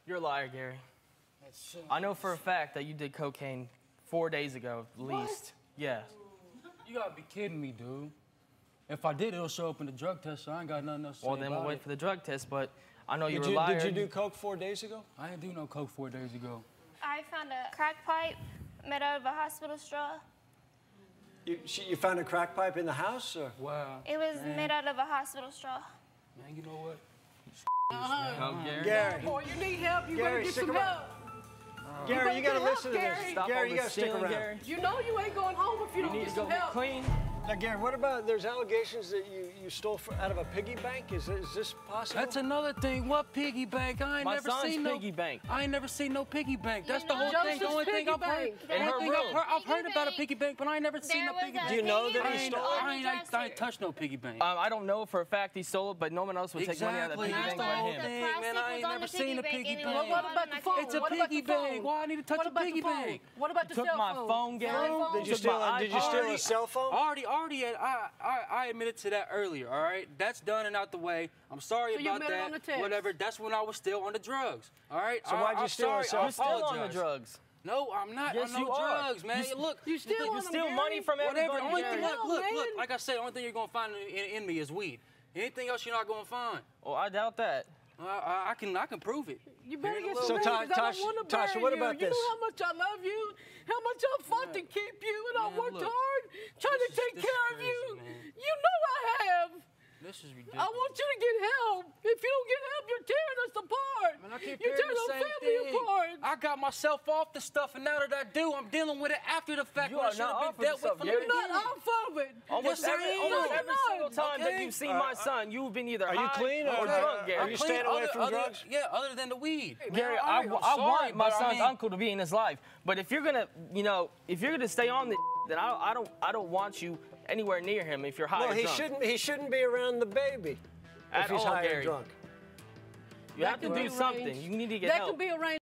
You're a liar, Gary. I know for a fact that you did cocaine 4 days ago, at least. Yeah. You gotta be kidding me, dude. If I did, it'll show up in the drug test, so I ain't got nothing else to say Well, then we'll wait for the drug test, but I know you're a liar. Did you do coke 4 days ago? I didn't do no coke 4 days ago. I found a crack pipe made out of a hospital straw. You found a crack pipe in the house, or? Wow. It was made out of a hospital straw. Man, you know what? Oh, Gary. Gary. Boy, you need help. You Gary, better get stick some around. help. Gary, you gotta help, listen to Gary. this. Stop Gary, all you this gotta stick stealing, around. Gary. You know you ain't going home if you You don't need get to go some get help. clean. Now, Gary, what about, there's allegations that you stole out of a piggy bank? Is this possible? That's another thing. What piggy bank? I ain't My never son's seen piggy bank. I ain't never seen no piggy bank. That's You the whole know thing. The Joseph's only thing piggy I've heard. bank. The only There thing was I've a heard about a piggy piggy bank, but I ain't never seen There no was piggy a bank. Do you know that piggy he bank stole on it? the I dresser. ain't touched no piggy bank. I don't know for a fact he stole it, but no one else would take money out of the Exactly. piggy That's bank the but whole him. thing, plastic man. I was ain't on never the seen a piggy piggy bank bank. anyway. What about the phone? It's a What about piggy the phone? bank. Why I need to touch What a about piggy the phone? bank? What about the Took cell my phone? phone, Gary. phone? Did you Took my steal iPod. a cell phone? I admitted to that earlier, all right? That's done and out the way. I'm sorry So you about admitted on the that. text? Whatever. That's when I was still on the drugs, all right? So why'd you I'm steal a sorry. cell I You're still on the apologize. drugs. No, I'm not Yes, on you no are. drugs, man. Look, You still You on them, steal Gary? money from whatever. everybody, Only Gary. thing, hell, look, man? like I said, only thing you're gonna find in me is weed. Anything else you're not gonna find. Oh, I doubt that. I can prove it. You better Here in a get little some bit. help, 'cause I don't want to Tasha, bury what you. about You this? know how much I love you, how much I fought to keep you, and I Man, worked look. hard trying to This is- take this is care of crazy, you. man. You know I have. This is ridiculous. I want you to get help. If you don't get help, you're tearing us apart. Man, I keep You're hearing tearing the our same family thing. apart. I got myself off the stuff, and now that I do, I'm dealing with it after the fact. You when are it should have not been off of dealt the with from stuff, the Gary. You're beginning. not off of it. Almost Yes, I every, am. almost No, every you're single not. time that Okay. you've seen my son, you've been either Are you high clean or or drunk, Gary. are you staying away from other, drugs? Yeah, other than the weed. Gary, Man, I I'm want sorry, my but I son's mean- uncle to be in his life. But if you're gonna, if you're gonna stay on the, then I don't want you anywhere near him if you're high Well, or drunk. he shouldn't be around the baby At if he's all, high Gary. and drunk. You have to That can do be something. arranged. You need to get That help. can be arranged.